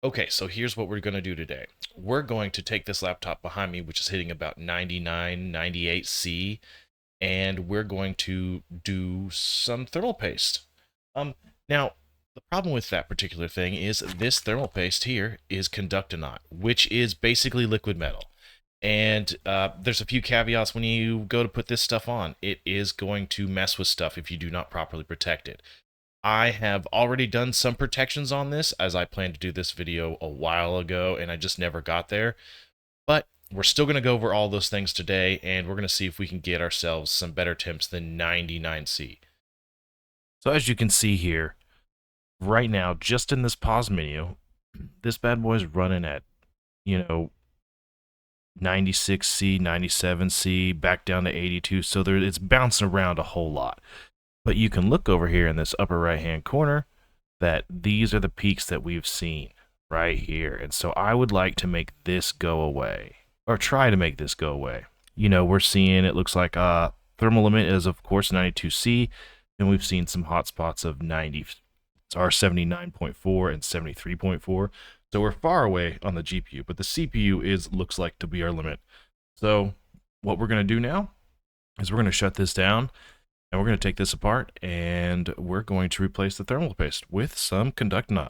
Okay, so here's what we're going to do today. We're going to take this laptop behind me, which is hitting about 99, 98 C, and we're going to do some thermal paste. Now, the problem with that particular thing is this thermal paste here is conductinaut, which is basically liquid metal. And there's a few caveats when you go to put this stuff on. It is going to mess with stuff if you do not properly protect it. I have already done some protections on this as I planned to do this video a while ago and I just never got there. But we're still going to go over all those things today and we're going to see if we can get ourselves some better temps than 99C. So as you can see here, right now, just in this pause menu, this bad boy's running at, 96C, 97C, back down to 82. So it's bouncing around a whole lot. But you can look over here in this upper right hand corner that these are the peaks that we've seen right here. And so I would like to make this go away, or try to make this go away. We're seeing, it looks like thermal limit is of course 92C, and we've seen some hot spots of 90, or 79.4 and 73.4. So we're far away on the GPU, but the CPU looks like to be our limit. So what we're going to do now is we're going to shut this down. And we're going to take this apart and we're going to replace the thermal paste with some conductinaut.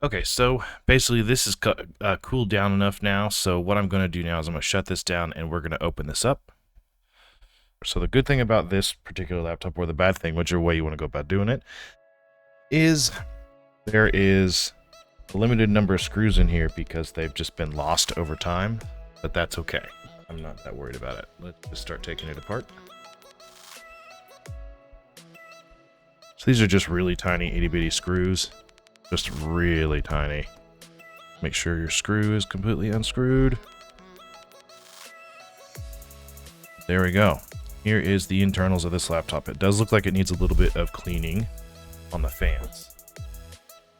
Okay, so basically this is cooled down enough now. So what I'm going to do now is I'm going to shut this down and we're going to open this up. So the good thing about this particular laptop, or the bad thing, whichever way you want to go about doing it, is there is a limited number of screws in here because they've just been lost over time, but that's okay. I'm not that worried about it. Let's just start taking it apart. So these are just really tiny itty bitty screws, just really tiny. Make sure your screw is completely unscrewed. There we go. Here is the internals of this laptop. It does look like it needs a little bit of cleaning on the fans.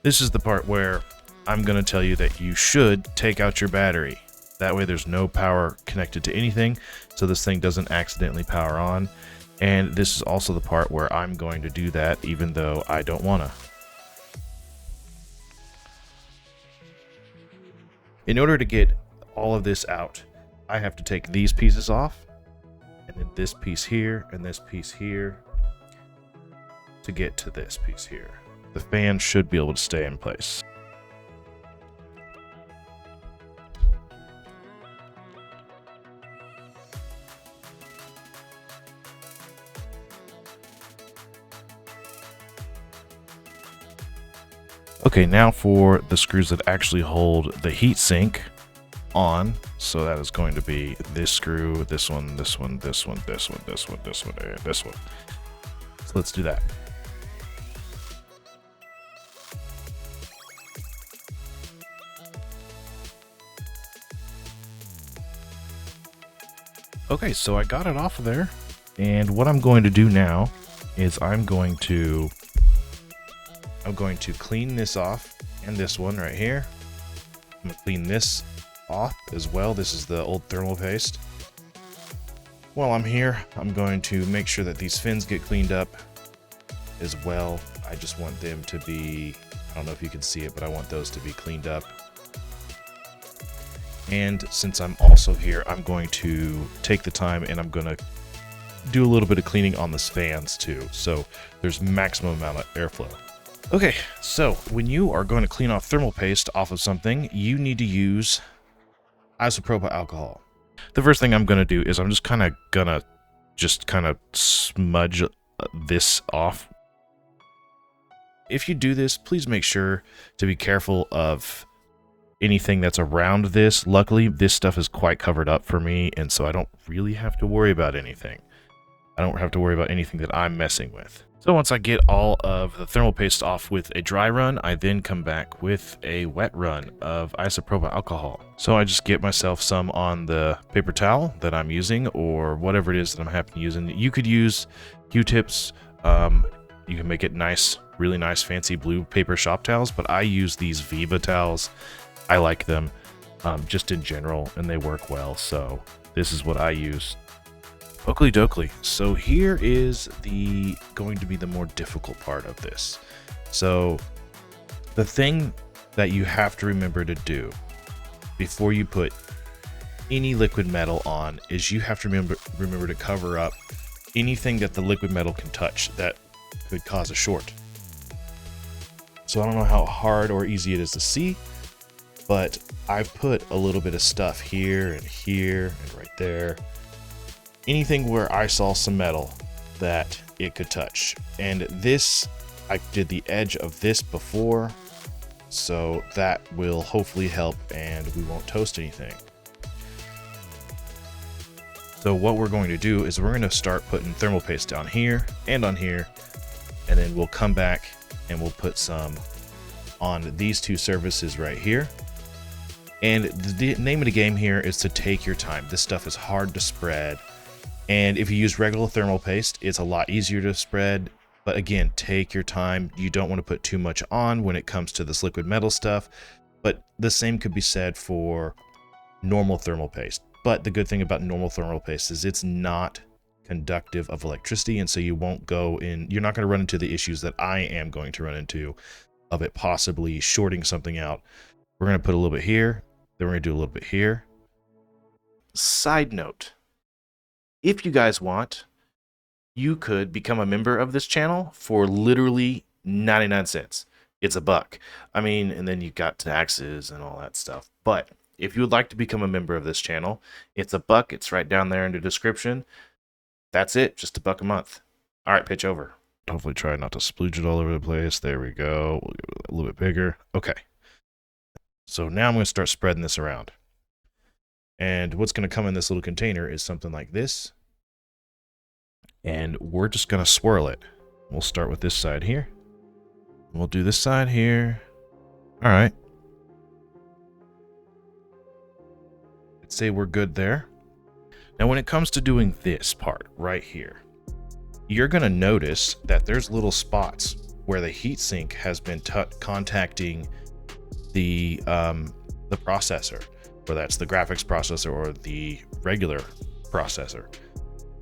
This is the part where I'm going to tell you that you should take out your battery. That way there's no power connected to anything, so this thing doesn't accidentally power on. And this is also the part where I'm going to do that even though I don't want to. In order to get all of this out, I have to take these pieces off, and then this piece here, and this piece here, to get to this piece here. The fan should be able to stay in place. Okay, now for the screws that actually hold the heatsink on. So that is going to be this screw, this one, this one, this one, this one, this one, this one, and this one. So let's do that. Okay, so I got it off of there. And what I'm going to do now is I'm going to clean this off, and this one right here. I'm going to clean this off as well. This is the old thermal paste. While I'm here, I'm going to make sure that these fins get cleaned up as well. I just want them to be, I don't know if you can see it, but I want those to be cleaned up. And since I'm also here, I'm going to take the time and I'm going to do a little bit of cleaning on the fans too, so there's maximum amount of airflow. Okay, so when you are going to clean off thermal paste off of something, you need to use isopropyl alcohol. The first thing I'm going to do is I'm just kind of smudge this off. If you do this, please make sure to be careful of anything that's around this. Luckily, this stuff is quite covered up for me, and so I don't really have to worry about anything. I don't have to worry about anything that I'm messing with. So once I get all of the thermal paste off with a dry run, I then come back with a wet run of isopropyl alcohol. So I just get myself some on the paper towel that I'm using, or whatever it is that I'm happy to use. And you could use Q-tips. You can make it nice, really nice fancy blue paper shop towels, but I use these Viva towels. I like them just in general, and they work well. So this is what I use. Oakley dokley. So here is going to be the more difficult part of this. So the thing that you have to remember to do before you put any liquid metal on is you have to remember to cover up anything that the liquid metal can touch that could cause a short. So I don't know how hard or easy it is to see, but I've put a little bit of stuff here and right there. Anything where I saw some metal that it could touch. And this, I did the edge of this before, so that will hopefully help and we won't toast anything. So what we're going to do is we're going to start putting thermal paste down here, and then we'll come back and we'll put some on these two surfaces right here. And the name of the game here is to take your time. This stuff is hard to spread, and if you use regular thermal paste, it's a lot easier to spread. But again, take your time. You don't want to put too much on when it comes to this liquid metal stuff, but the same could be said for normal thermal paste. But the good thing about normal thermal paste is it's not conductive of electricity, and so you won't go in, you're not going to run into the issues that I am going to run into of it possibly shorting something out. We're going to put a little bit here, then we're going to do a little bit here. Side note, if you guys want, you could become a member of this channel for literally 99 cents. It's $1. I mean, and then you got taxes and all that stuff. But if you would like to become a member of this channel, it's $1. It's right down there in the description. That's it, just $1 a month. All right, pitch over. Hopefully try not to splooge it all over the place. There we go. We'll get it a little bit bigger. Okay. So now I'm going to start spreading this around. And what's going to come in this little container is something like this. And we're just going to swirl it. We'll start with this side here. We'll do this side here. All right. I'd say we're good there. Now, when it comes to doing this part right here, you're going to notice that there's little spots where the heatsink has been contacting the processor, whether that's the graphics processor or the regular processor.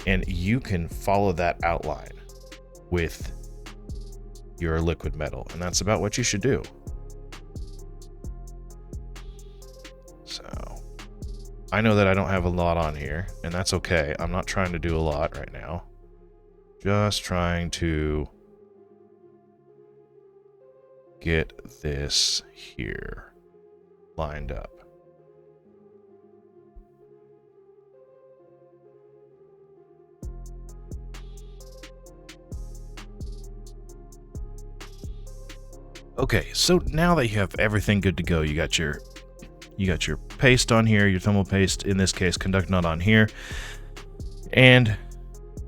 And you can follow that outline with your liquid metal, and that's about what you should do. So I know that I don't have a lot on here, and that's okay. I'm not trying to do a lot right now. Just trying to get this here lined up. Okay, so now that you have everything good to go, you got your paste on here, your thermal paste, in this case, conduct nut on here, and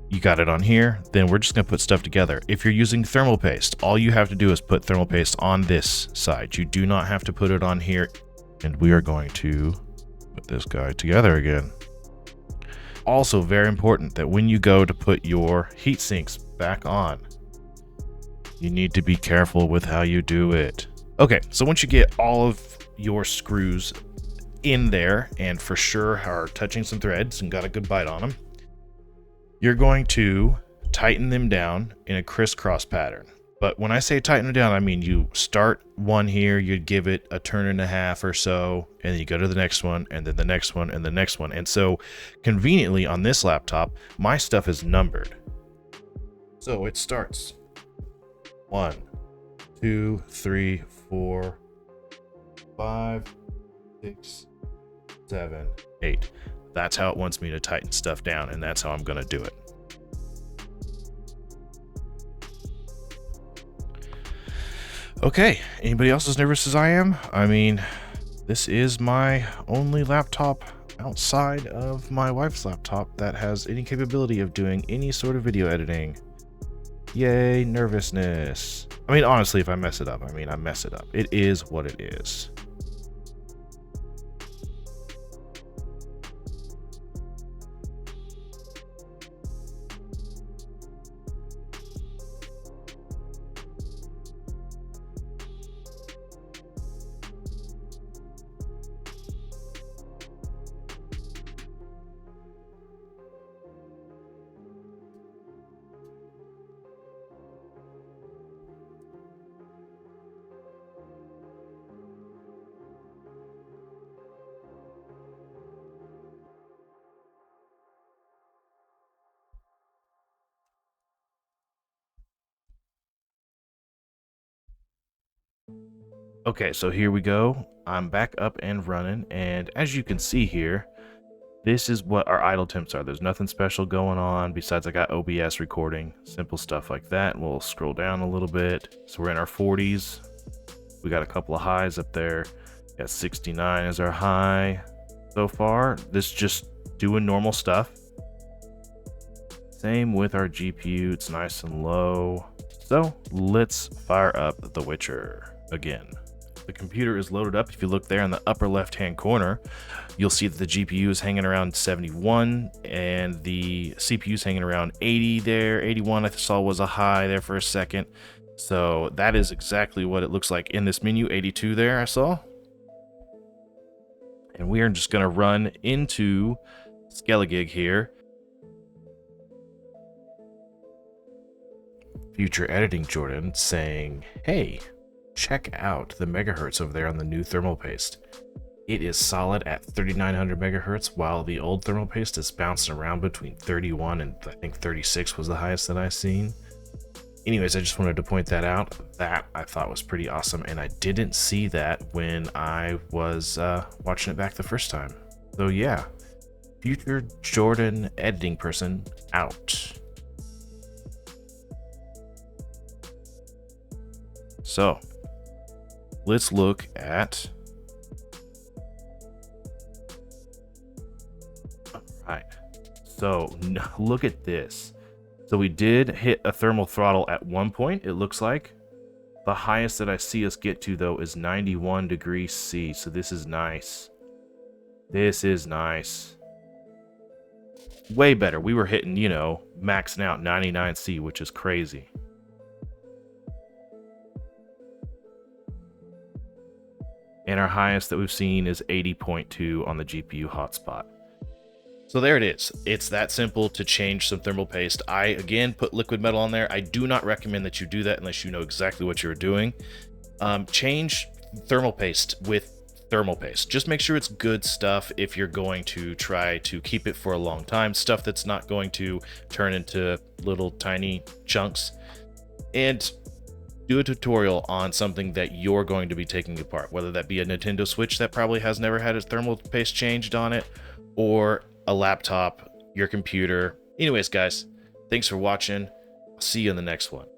you got it on here, then we're just going to put stuff together. If you're using thermal paste, all you have to do is put thermal paste on this side. You do not have to put it on here, and we are going to put this guy together again. Also very important that when you go to put your heat sinks back on, you need to be careful with how you do it. Okay, so once you get all of your screws in there and for sure are touching some threads and got a good bite on them, you're going to tighten them down in a crisscross pattern. But when I say tighten them down, I mean you start one here, you'd give it a turn and a half or so, and then you go to the next one, and then the next one, and the next one. And so conveniently on this laptop, my stuff is numbered. So it starts 1, 2, 3, 4, 5, 6, 7, 8. That's how it wants me to tighten stuff down, and that's how I'm going to do it. Okay, anybody else as nervous as I am? I mean, this is my only laptop outside of my wife's laptop that has any capability of doing any sort of video editing. Yay, nervousness. I mean, honestly, if I mess it up, I mess it up. It is what it is. Okay, so here we go. I'm back up and running, and as you can see here, this is what our idle temps are. There's nothing special going on besides I got OBS recording, simple stuff like that. We'll scroll down a little bit. So we're in our 40s. We got a couple of highs up there. Got 69 as our high so far. This just doing normal stuff. Same with our GPU, it's nice and low. So let's fire up The Witcher again. The computer is loaded up. If you look there in the upper left hand corner, you'll see that the GPU is hanging around 71 and the CPU is hanging around 80 there. 81 I saw was a high there for a second. So that is exactly what it looks like in this menu. 82 there I saw. And we are just going to run into Skelligig here. Future Editing Jordan saying, hey, check out the megahertz over there on the new thermal paste. It is solid at 3900 megahertz, while the old thermal paste is bouncing around between 31 and I think 36 was the highest that I've seen. Anyways, I just wanted to point that out. That I thought was pretty awesome, and I didn't see that when I was watching it back the first time. So yeah, Future Jordan editing person out. So let's look at. All right. So look at this. So we did hit a thermal throttle at one point, it looks like. The highest that I see us get to, though, is 91 degrees C. So this is nice. This is nice. Way better. We were hitting, you know, maxing out 99 C, which is crazy. And our highest that we've seen is 80.2 on the GPU hotspot. So there it is. It's that simple to change some thermal paste. I, again, put liquid metal on there. I do not recommend that you do that unless you know exactly what you're doing. Change thermal paste with thermal paste. Just make sure it's good stuff if you're going to try to keep it for a long time. Stuff that's not going to turn into little tiny chunks. And do a tutorial on something that you're going to be taking apart, whether that be a Nintendo Switch that probably has never had its thermal paste changed on it, or a laptop, your computer. Anyways, guys, thanks for watching. I'll see you in the next one.